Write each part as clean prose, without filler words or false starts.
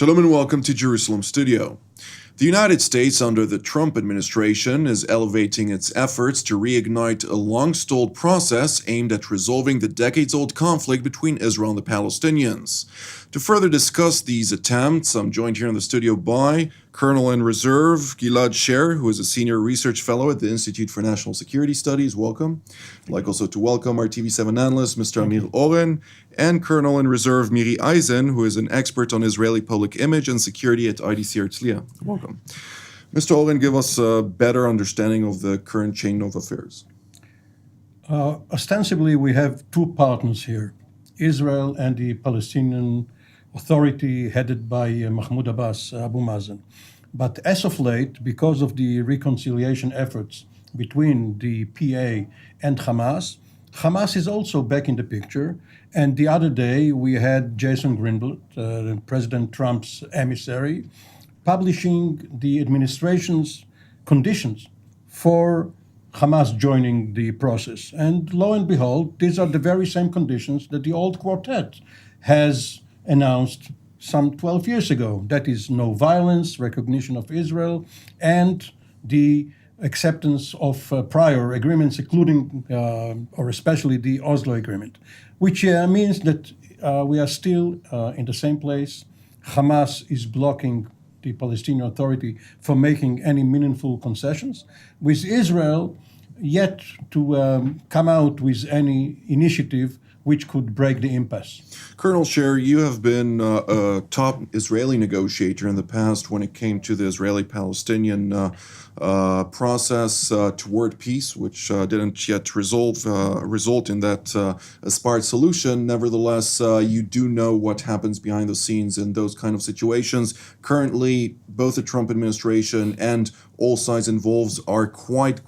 Shalom and welcome to Jerusalem Studio. The United States, under the Trump administration, is elevating its efforts to reignite a long-stalled process aimed at resolving the decades-old conflict between Israel and the Palestinians. To further discuss these attempts, I'm joined here in the studio by Colonel in Reserve Gilad Sher, who is a senior research fellow at the Institute for National Security Studies. Welcome. I'd like also to welcome our TV7 analyst, Mr. Amir Oren, and Colonel in Reserve Miri Eisin, who is an expert on Israeli public image and security at IDC Herzliyah. Welcome. Mr. Oren, give us a better understanding of the current chain of affairs. Ostensibly, we have two partners here, Israel and the Palestinian Authority headed by Mahmoud Abbas, Abu Mazen. But as of late, because of the reconciliation efforts between the PA and Hamas is also back in the picture. And the other day, we had Jason Greenblatt, President Trump's emissary, publishing the administration's conditions for Hamas joining the process. And lo and behold, these are the very same conditions that the old quartet has announced some 12 years ago. That is no violence, recognition of Israel, and the acceptance of prior agreements, including or especially the Oslo Agreement, which means that we are still in the same place. Hamas is blocking the Palestinian Authority from making any meaningful concessions, with Israel yet to come out with any initiative which could break the impasse. Colonel Sher, you have been a top Israeli negotiator in the past when it came to the Israeli-Palestinian process toward peace, which didn't yet result in that aspired solution. Nevertheless, you do know what happens behind the scenes in those kind of situations. Currently, both the Trump administration and all sides involved are quite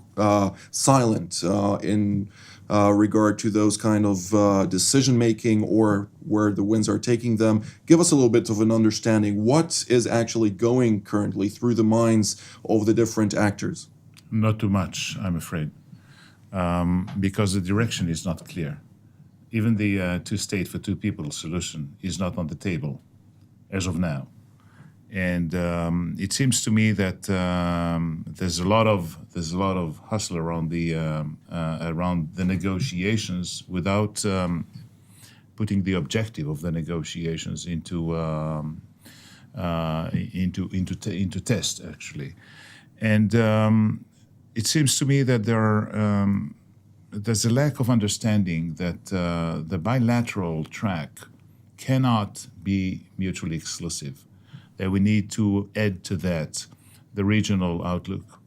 silent in regard to those kind of decision-making or where the winds are taking them. Give us a little bit of an understanding. What is actually going currently through the minds of the different actors? Not too much, I'm afraid, because the direction is not clear. Even the two-state for two-people solution is not on the table as of now. And it seems to me that there's a lot of hustle around the negotiations without putting the objective of the negotiations into test, actually. And it seems to me that there's a lack of understanding that the bilateral track cannot be mutually exclusive. That we need to add to that the regional outlook,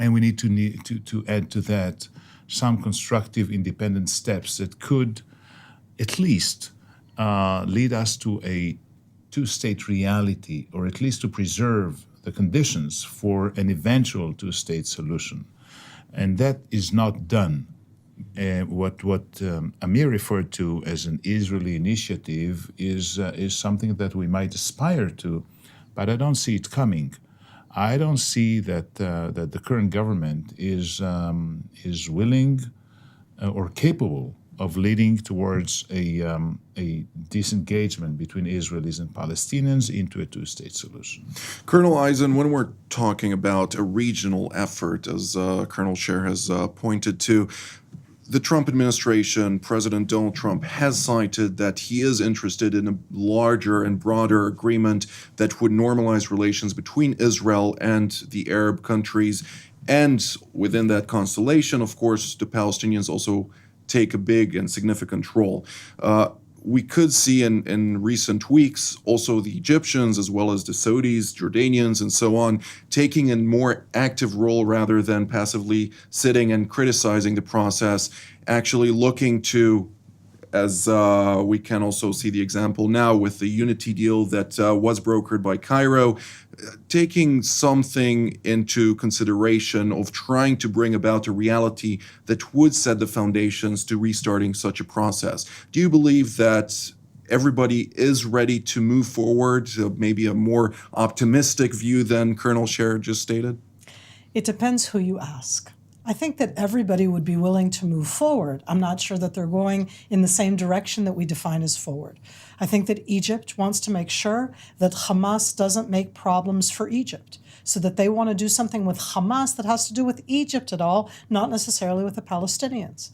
and we need to add to that some constructive independent steps that could at least lead us to a two-state reality, or at least to preserve the conditions for an eventual two-state solution. And that is not done. What Amir referred to as an Israeli initiative is something that we might aspire to, but I don't see it coming. I don't see that the current government is willing or capable of leading towards a disengagement between Israelis and Palestinians into a two-state solution. Colonel Eisin, when we're talking about a regional effort, as Colonel Sher has pointed to, the Trump administration, President Donald Trump, has cited that he is interested in a larger and broader agreement that would normalize relations between Israel and the Arab countries. And within that constellation, of course, the Palestinians also take a big and significant role. We could see in recent weeks also the Egyptians, as well as the Saudis, Jordanians, and so on, taking a more active role rather than passively sitting and criticizing the process, actually looking to, as we can also see the example now with the unity deal that was brokered by Cairo, taking something into consideration of trying to bring about a reality that would set the foundations to restarting such a process. Do you believe that everybody is ready to move forward, maybe a more optimistic view than Colonel Sher just stated? It depends who you ask. I think that everybody would be willing to move forward. I'm not sure that they're going in the same direction that we define as forward. I think that Egypt wants to make sure that Hamas doesn't make problems for Egypt, so that they want to do something with Hamas that has to do with Egypt at all, not necessarily with the Palestinians.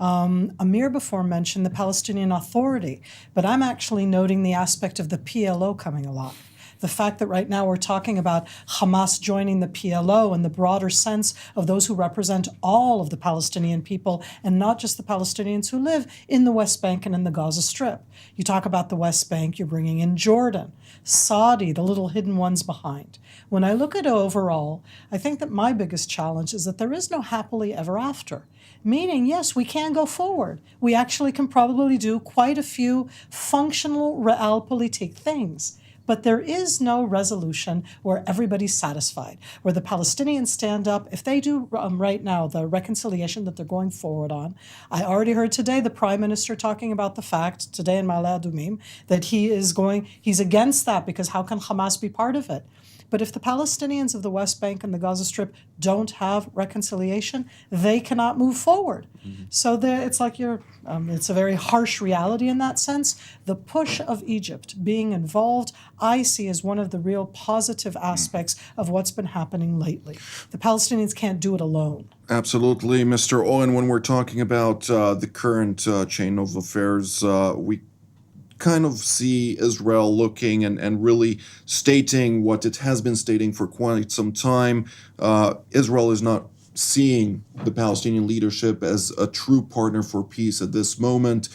Amir before mentioned the Palestinian Authority, but I'm actually noting the aspect of the PLO coming alive. The fact that right now we're talking about Hamas joining the PLO in the broader sense of those who represent all of the Palestinian people and not just the Palestinians who live in the West Bank and in the Gaza Strip. You talk about the West Bank, you're bringing in Jordan, Saudi, the little hidden ones behind. When I look at it overall, I think that my biggest challenge is that there is no happily ever after. Meaning, yes, we can go forward. We actually can probably do quite a few functional realpolitik things. But there is no resolution where everybody's satisfied, where the Palestinians stand up. If they do right now the reconciliation that they're going forward on, I already heard today the Prime Minister talking about the fact, today in Ma'ale Adumim, that he's against that because how can Hamas be part of it? But if the Palestinians of the West Bank and the Gaza Strip don't have reconciliation, they cannot move forward. Mm-hmm. So it's like it's a very harsh reality in that sense. The push of Egypt being involved, I see as one of the real positive aspects of what's been happening lately. The Palestinians can't do it alone. Absolutely, Mr. Oren. When we're talking about the current chain of affairs, we kind of see Israel looking and really stating what it has been stating for quite some time. Israel is not seeing the Palestinian leadership as a true partner for peace at this moment,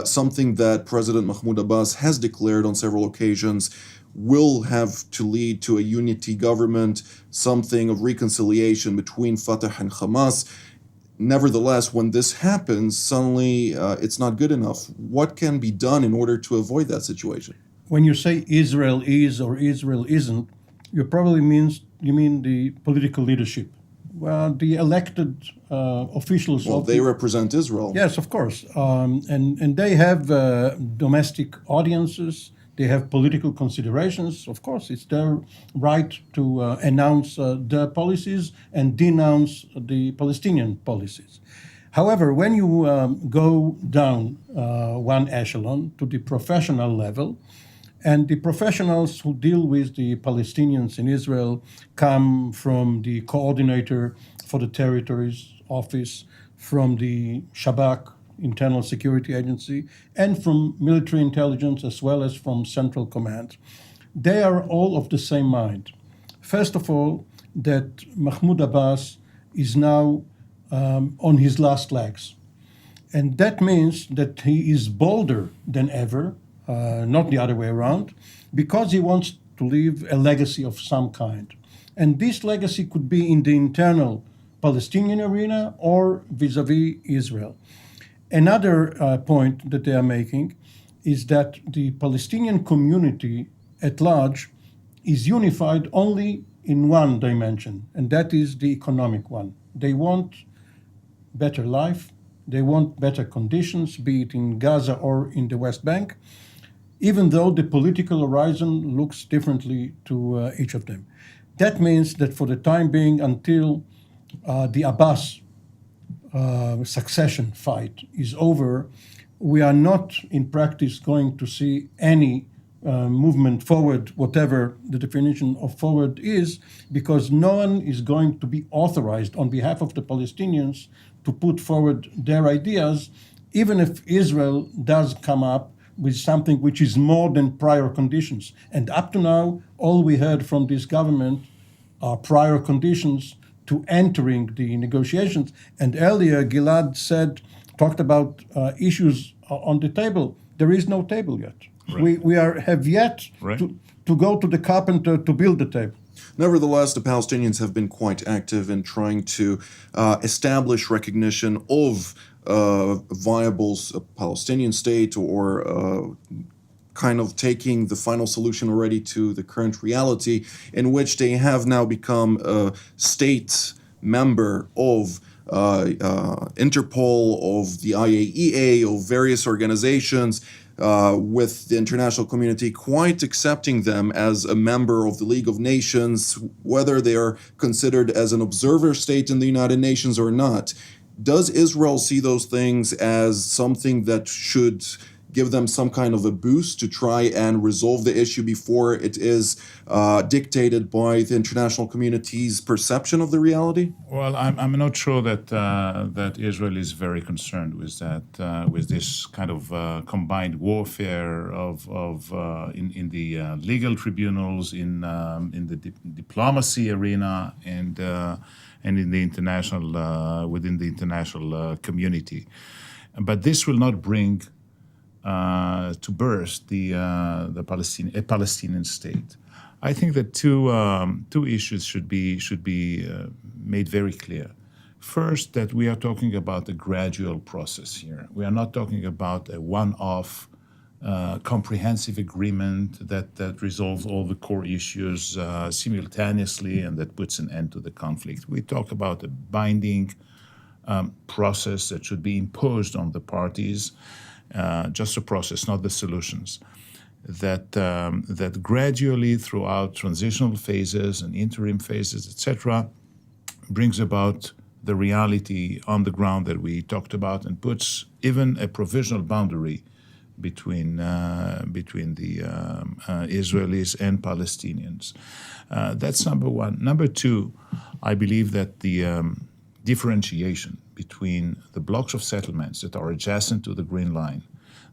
something that President Mahmoud Abbas has declared on several occasions will have to lead to a unity government, something of reconciliation between Fatah and Hamas. Nevertheless, when this happens, suddenly it's not good enough. What can be done in order to avoid that situation? When you say Israel is or Israel isn't, you mean the political leadership. Well, the elected officials. Well, they represent Israel. Yes, of course, and they have domestic audiences. They have political considerations. Of course, it's their right to announce their policies and denounce the Palestinian policies. However, when you go down one echelon to the professional level, and the professionals who deal with the Palestinians in Israel come from the coordinator for the territories office, from the Shabak, Internal Security Agency, and from military intelligence as well as from Central Command. They are all of the same mind. First of all, that Mahmoud Abbas is now on his last legs. And that means that he is bolder than ever, not the other way around, because he wants to leave a legacy of some kind. And this legacy could be in the internal Palestinian arena or vis-a-vis Israel. Another point that they are making is that the Palestinian community at large is unified only in one dimension, and that is the economic one. They want better life, they want better conditions, be it in Gaza or in the West Bank, even though the political horizon looks differently to each of them. That means that for the time being, until the Abbas succession fight is over, we are not in practice going to see any movement forward, whatever the definition of forward is, because no one is going to be authorized on behalf of the Palestinians to put forward their ideas, even if Israel does come up with something which is more than prior conditions. And up to now, all we heard from this government are prior conditions to entering the negotiations. And earlier, Gilad talked about issues on the table. There is no table yet. Right. We have yet to go to the carpenter to build the table. Nevertheless, the Palestinians have been quite active in trying to establish recognition of a viable Palestinian state, or kind of taking the final solution already to the current reality, in which they have now become a state member of Interpol, of the IAEA, of various organizations. with the international community quite accepting them as a member of the League of Nations, whether they are considered as an observer state in the United Nations or not. Does Israel see those things as something that should give them some kind of a boost to try and resolve the issue before it is dictated by the international community's perception of the reality? Well, I'm not sure that Israel is very concerned with that, with this kind of combined warfare in the legal tribunals, in the diplomacy arena, and in the international within the international community. But this will not bring to birth a Palestinian state. I think that two issues should be made very clear. First, that we are talking about a gradual process here. We are not talking about a one-off comprehensive agreement that resolves all the core issues simultaneously and that puts an end to the conflict. We talk about a binding process that should be imposed on the parties. Just a process, not the solutions. That gradually throughout transitional phases and interim phases, etc., brings about the reality on the ground that we talked about and puts even a provisional boundary between the Israelis and Palestinians. That's number one. Number two, I believe that the differentiation between the blocks of settlements that are adjacent to the Green Line,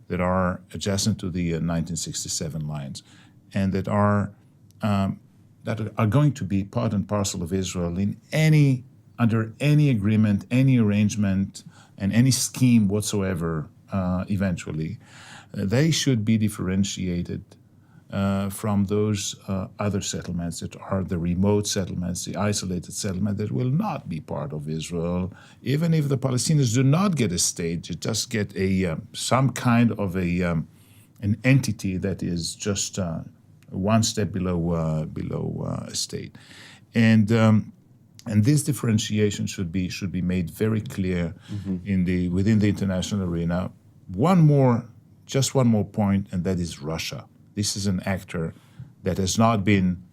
that are adjacent to the 1967 lines, and that are going to be part and parcel of Israel under any agreement, any arrangement, and any scheme whatsoever. Eventually, they should be differentiated from those other settlements that are the remote settlements, the isolated settlement that will not be part of Israel. Even if the Palestinians do not get a state, you just get some kind of an entity that is just one step below a state, and this differentiation should be made very clear within the international arena. Just one more point, and that is Russia. This is an actor that has not been,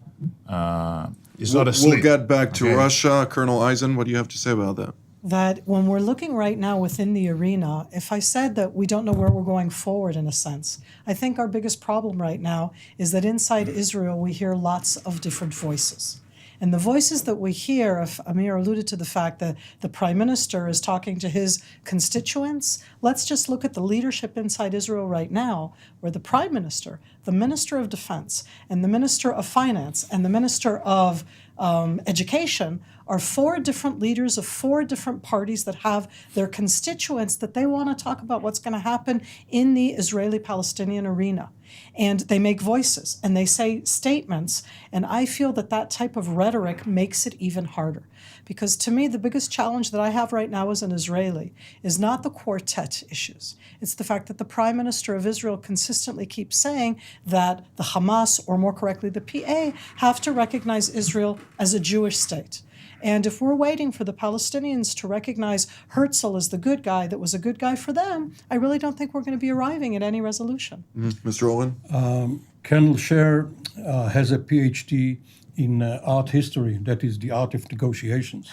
is not asleep. We'll get back to Russia. Colonel Eisin, what do you have to say about that? That when we're looking right now within the arena, if I said that we don't know where we're going forward in a sense, I think our biggest problem right now is that inside Israel we hear lots of different voices. And the voices that we hear, if Amir alluded to the fact that the prime minister is talking to his constituents, let's just look at the leadership inside Israel right now, where the prime minister, the minister of defense, and the minister of finance, and the minister of education are four different leaders of four different parties that have their constituents that they want to talk about what's going to happen in the Israeli-Palestinian arena. And they make voices and they say statements. And I feel that that type of rhetoric makes it even harder. Because to me, the biggest challenge that I have right now as an Israeli is not the quartet issues. It's the fact that the Prime Minister of Israel consistently keeps saying that the Hamas, or more correctly, the PA, have to recognize Israel as a Jewish state. And if we're waiting for the Palestinians to recognize Herzl as the good guy that was a good guy for them, I really don't think we're going to be arriving at any resolution. Mr. Oren? Colonel Sher has a PhD in art history, that is the art of negotiations.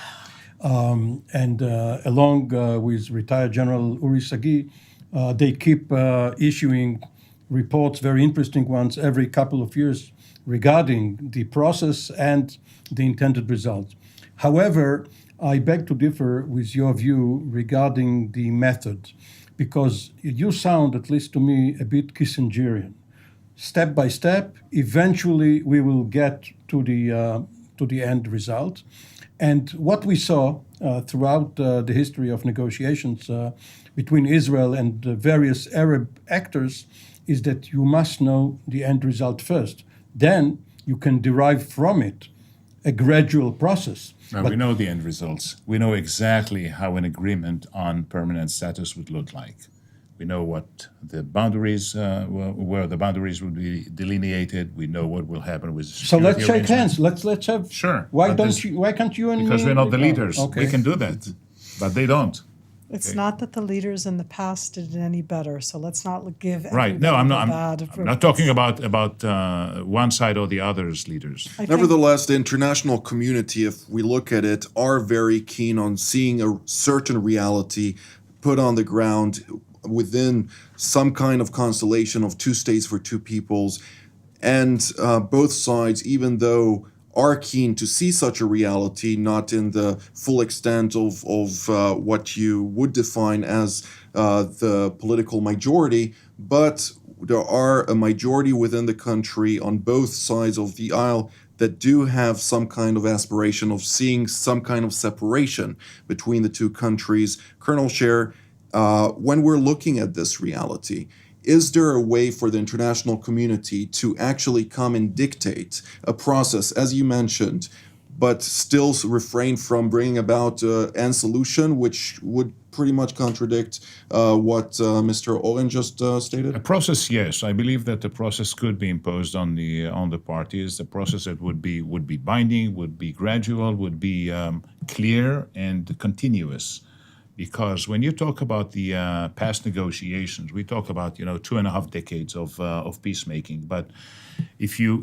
And along with retired General Uri Sagi, they keep issuing reports, very interesting ones, every couple of years regarding the process and the intended results. However, I beg to differ with your view regarding the method, because you sound, at least to me, a bit Kissingerian. Step by step, eventually we will get to the end result. And what we saw throughout the history of negotiations between Israel and various Arab actors is that you must know the end result first. Then you can derive from it a gradual process. Now, we know the end results. We know exactly how an agreement on permanent status would look like. We know what the boundaries, where the boundaries will be delineated. We know what will happen with security So let's shake arrangements. hands. Let's have. Sure. Why can't you and Because me? we're not the leaders. Okay. We can do that, but they don't. It's not that the leaders in the past did it any better, so let's not give Right. No, everybody I'm the bad. not talking about one side or the other's leaders. I think- Nevertheless, the international community, if we look at it, are very keen on seeing a certain reality put on the ground within some kind of constellation of two states for two peoples. And both sides, even though are keen to see such a reality, not in the full extent of what you would define as the political majority, but there are a majority within the country on both sides of the aisle that do have some kind of aspiration of seeing some kind of separation between the two countries. Colonel Sher, when we're looking at this reality, is there a way for the international community to actually come and dictate a process, as you mentioned, but still refrain from bringing about an solution, which would pretty much contradict what Mr. Oren just stated? A process, yes. I believe that the process could be imposed on the parties. The process that would be binding, would be gradual, would be clear and continuous. Because when you talk about the past negotiations, we talk about 2.5 decades of peacemaking. But if you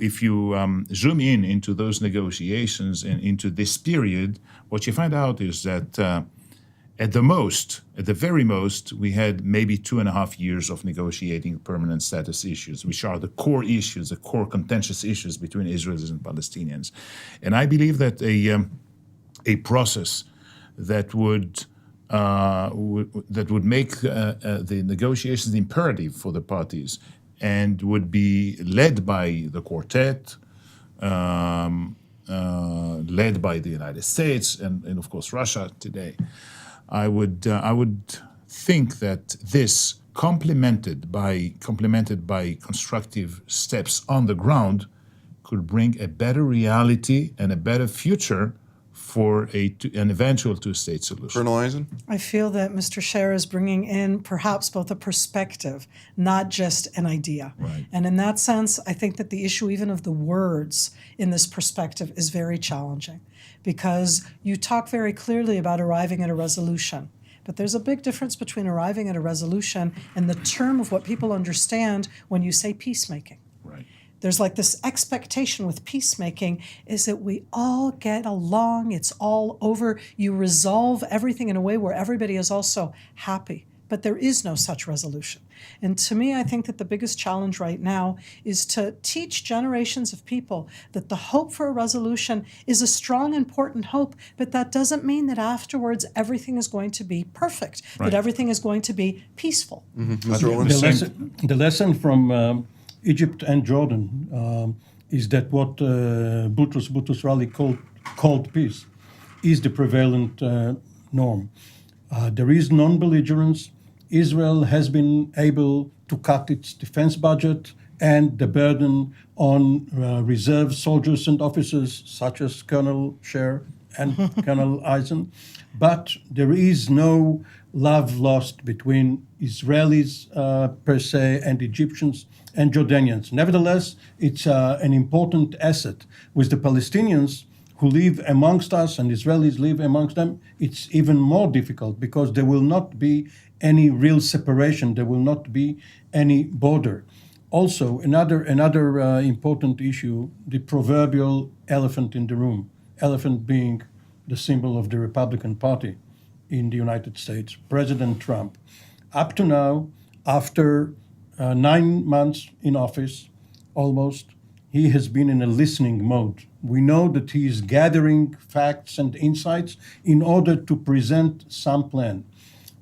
zoom into those negotiations and into this period, what you find out is that at the very most, we had maybe 2.5 years of negotiating permanent status issues, which are the core issues, the core contentious issues between Israelis and Palestinians. And I believe that a process that would make the negotiations imperative for the parties and would be led by the quartet, led by the United States and of course Russia today. I would think that this complemented by constructive steps on the ground could bring a better reality and a better future for an eventual two-state solution. Colonel Eisin? I feel that Mr. Sher is bringing in perhaps both a perspective, not just an idea. Right. And in that sense, I think that the issue even of the words in this perspective is very challenging, because you talk very clearly about arriving at a resolution. But there's a big difference between arriving at a resolution and the term of what people understand when you say peacemaking. Right. There's like this expectation with peacemaking is that we all get along, it's all over, you resolve everything in a way where everybody is also happy. But there is no such resolution. And to me, I think that the biggest challenge right now is to teach generations of people that the hope for a resolution is a strong, important hope, but that doesn't mean that afterwards everything is going to be perfect, Right. that everything is going to be peaceful. Mr. Oren? The lesson from Egypt and Jordan is that what Boutros Ghali called peace is the prevalent norm. There is non-belligerence. Israel has been able to cut its defense budget and the burden on reserve soldiers and officers such as Colonel Sher and Colonel Eisen. But there is no love lost between Israelis per se and Egyptians and Jordanians. Nevertheless, it's an important asset. With the Palestinians who live amongst us and Israelis live amongst them, it's even more difficult because there will not be any real separation. There will not be any border. Also, another important issue, the proverbial elephant in the room, elephant being the symbol of the Republican Party in the United States, President Trump. Up to now, after 9 months in office, almost, he has been in a listening mode. We know that he is gathering facts and insights in order to present some plan.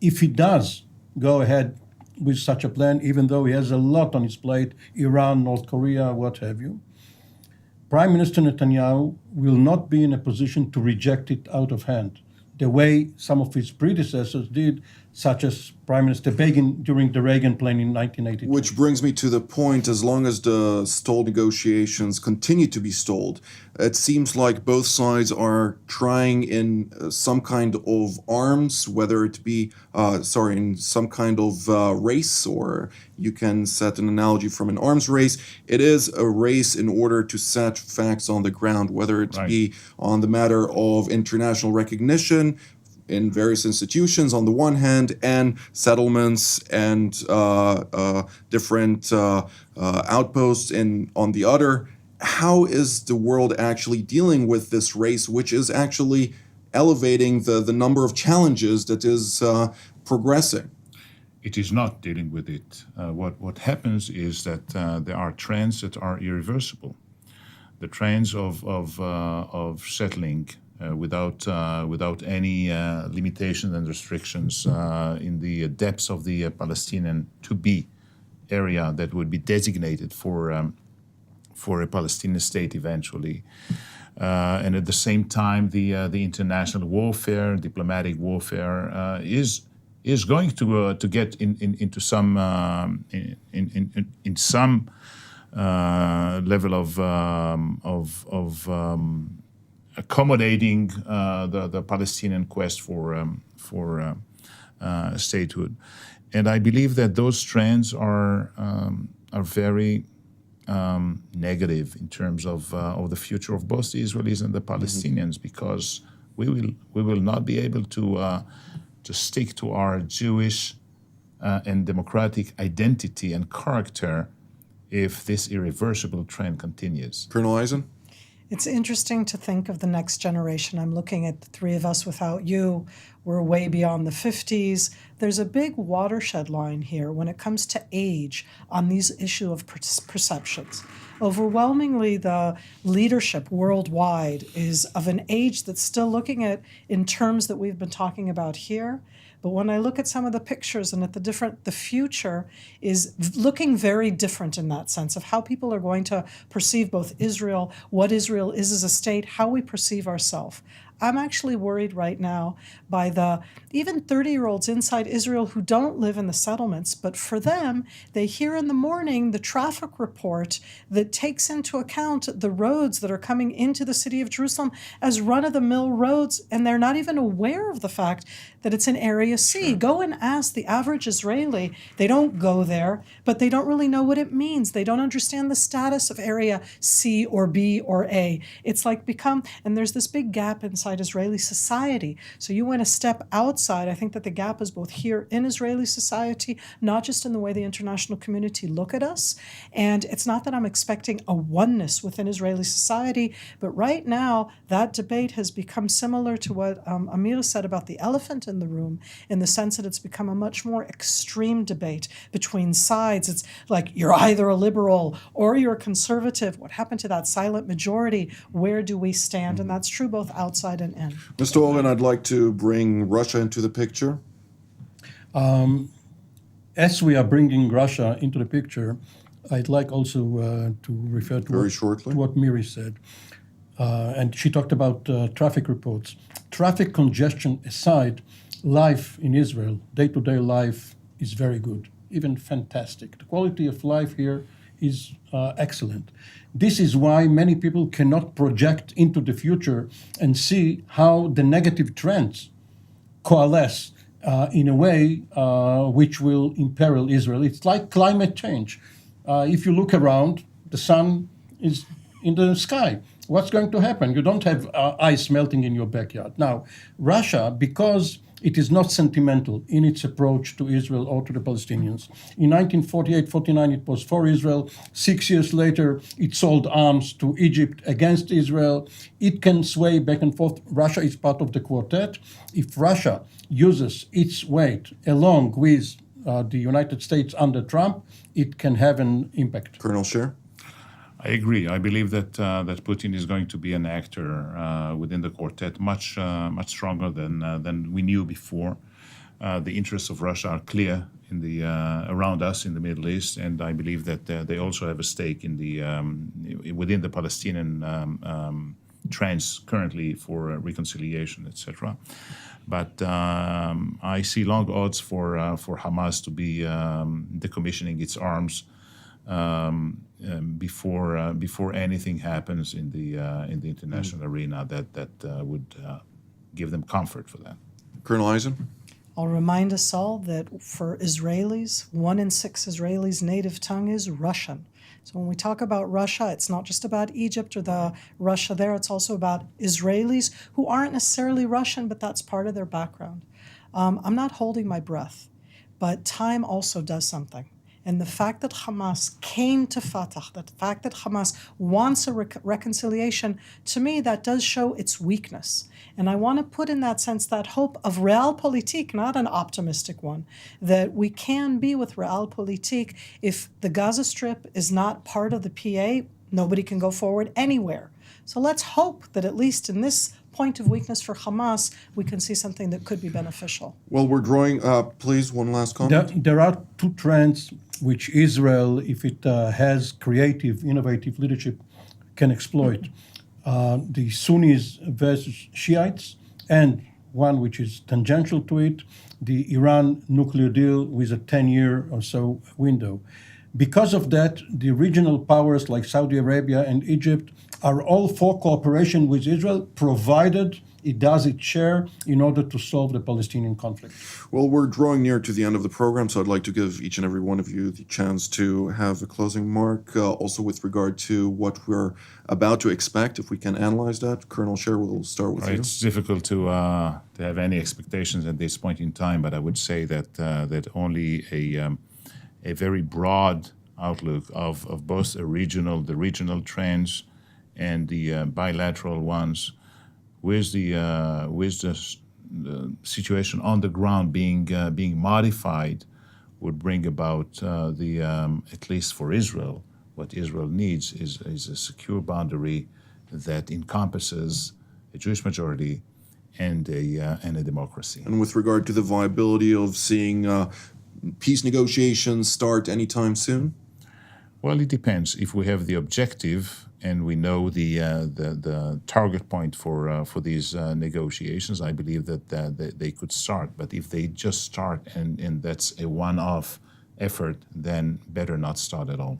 If he does go ahead with such a plan, even though he has a lot on his plate, Iran, North Korea, what have you, Prime Minister Netanyahu will not be in a position to reject it out of hand, the way some of his predecessors did, such as Prime Minister Begin during the Reagan plan in 1982. Which brings me to the point, as long as the stalled negotiations continue to be stalled, it seems like both sides are trying in some kind of arms, whether it be, in some kind of race, or you can set an analogy from an arms race. It is a race in order to set facts on the ground, whether it Right. be on the matter of international recognition, in various institutions on the one hand, and settlements and different outposts on the other. How is the world actually dealing with this race, which is actually elevating the number of challenges that is progressing? It is not dealing with it. What happens is that there are trends that are irreversible. The trends of settling without any limitations and restrictions in the depths of the Palestinian to-be area that would be designated for a Palestinian state eventually. And at the same time, the international warfare, diplomatic warfare, is going to get into some in some level of accommodating the Palestinian quest for statehood, and I believe that those trends are very negative in terms of the future of both the Israelis and the Palestinians, because we will not be able to stick to our Jewish and democratic identity and character if this irreversible trend continues. Colonel Eisen? It's interesting to think of the next generation. I'm looking at the three of us without you. We're way beyond the 50s. There's a big watershed line here when it comes to age on these issue of perceptions. Overwhelmingly, the leadership worldwide is of an age that's still looking at in terms that we've been talking about here. But when I look at some of the pictures and at the future is looking very different in that sense of how people are going to perceive both Israel, what Israel is as a state, how we perceive ourselves. I'm actually worried right now by the even 30-year-olds inside Israel who don't live in the settlements, but for them, they hear in the morning the traffic report that takes into account the roads that are coming into the city of Jerusalem as run-of-the-mill roads, and they're not even aware of the fact that it's an Area C. Sure. Go and ask the average Israeli. They don't go there, but they don't really know what it means. They don't understand the status of Area C or B or A. It's like and there's this big gap inside Israeli society. So you want to step outside. I think that the gap is both here in Israeli society, not just in the way the international community look at us. And it's not that I'm expecting a oneness within Israeli society, but right now that debate has become similar to what Amir said about the elephant in the room, in the sense that it's become a much more extreme debate between sides. It's like you're either a liberal or you're a conservative. What happened to that silent majority? Where do we stand? And that's true both outside and in. Mr. Oren, I'd like to bring Russia into the picture. As we are bringing Russia into the picture, I'd like also to refer to what Miri said. And she talked about traffic reports. Traffic congestion aside, life in Israel, day-to-day life, is very good, even fantastic. The quality of life here is excellent. This is why many people cannot project into the future and see how the negative trends coalesce in a way which will imperil Israel. It's like climate change. If you look around, the sun is in the sky. What's going to happen? You don't have ice melting in your backyard. Now, Russia, because it is not sentimental in its approach to Israel or to the Palestinians. In 1948-49, it was for Israel. 6 years later, it sold arms to Egypt against Israel. It can sway back and forth. Russia is part of the quartet. If Russia uses its weight along with the United States under Trump, it can have an impact. Colonel Sher? I agree. I believe that Putin is going to be an actor within the quartet much stronger than we knew before. The interests of Russia are clear in the around us in the Middle East, and I believe that they also have a stake in the within the Palestinian trends currently for reconciliation, etc. But I see long odds for Hamas to be decommissioning its arms before anything happens in the international arena that would give them comfort for that. Colonel Eisen? I'll remind us all that for Israelis, 1 in 6 Israelis' native tongue is Russian. So when we talk about Russia, it's not just about Egypt or the Russia there, it's also about Israelis who aren't necessarily Russian, but that's part of their background. I'm not holding my breath, but time also does something. And the fact that Hamas came to Fatah, the fact that Hamas wants a reconciliation, to me, that does show its weakness. And I want to put in that sense that hope of realpolitik, not an optimistic one, that we can be with realpolitik. If the Gaza Strip is not part of the PA, nobody can go forward anywhere. So let's hope that at least in this point of weakness for Hamas, we can see something that could be beneficial. Well, we're drawing, please, one last comment. There are two trends which Israel, if it has creative, innovative leadership, can exploit. The Sunnis versus Shiites, and one which is tangential to it, the Iran nuclear deal with a 10-year or so window. Because of that, the regional powers like Saudi Arabia and Egypt are all for cooperation with Israel, provided it does its share in order to solve the Palestinian conflict. Well, we're drawing near to the end of the program, so I'd like to give each and every one of you the chance to have a closing remark, also with regard to what we're about to expect, if we can analyze that. Colonel Sher, we'll start with you. It's difficult to have any expectations at this point in time, but I would say that that only a very broad outlook of both the regional trends and the bilateral ones, with the situation on the ground being modified, would bring about at least for Israel, what Israel needs is a secure boundary that encompasses a Jewish majority and a democracy. And with regard to the viability of seeing peace negotiations start anytime soon? Well, it depends. If we have the objective and we know the target point for these negotiations, I believe that they could start. But if they just start and that's a one-off effort, then better not start at all.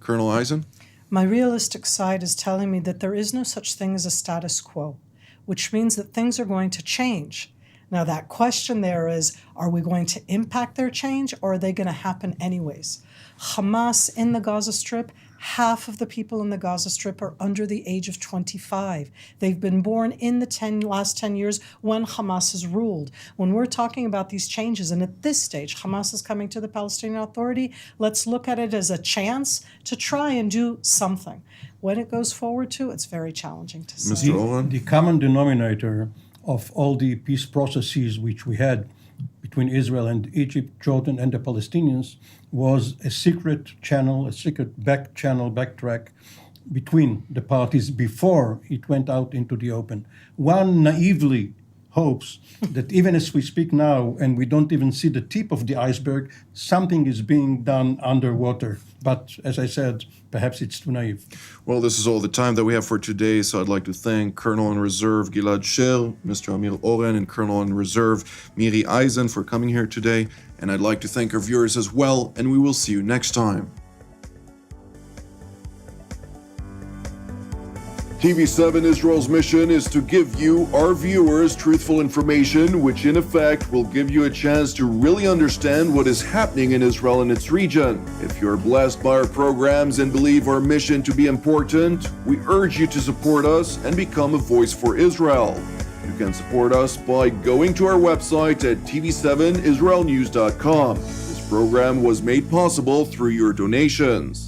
Colonel Eisin? My realistic side is telling me that there is no such thing as a status quo, which means that things are going to change. Now, that question there is, are we going to impact their change, or are they going to happen anyways? Hamas in the Gaza Strip, half of the people in the Gaza Strip are under the age of 25. They've been born in the last 10 years when Hamas has ruled. When we're talking about these changes, and at this stage, Hamas is coming to the Palestinian Authority, let's look at it as a chance to try and do something. When it goes forward to, it's very challenging to say. Mr. Oren? The common denominator of all the peace processes which we had between Israel and Egypt, Jordan, and the Palestinians was a secret channel, a secret backtrack between the parties before it went out into the open. One naively hopes that even as we speak now and we don't even see the tip of the iceberg, something is being done underwater. But as I said, perhaps it's too naive. Well, this is all the time that we have for today, so I'd like to thank Colonel in Reserve Gilad Sher, Mr. Amir Oren, and Colonel in Reserve Miri Eisin for coming here today. And I'd like to thank our viewers as well, and we will see you next time. TV7 Israel's mission is to give you, our viewers, truthful information, which in effect will give you a chance to really understand what is happening in Israel and its region. If you're blessed by our programs and believe our mission to be important, we urge you to support us and become a voice for Israel. You can support us by going to our website at tv7israelnews.com. This program was made possible through your donations.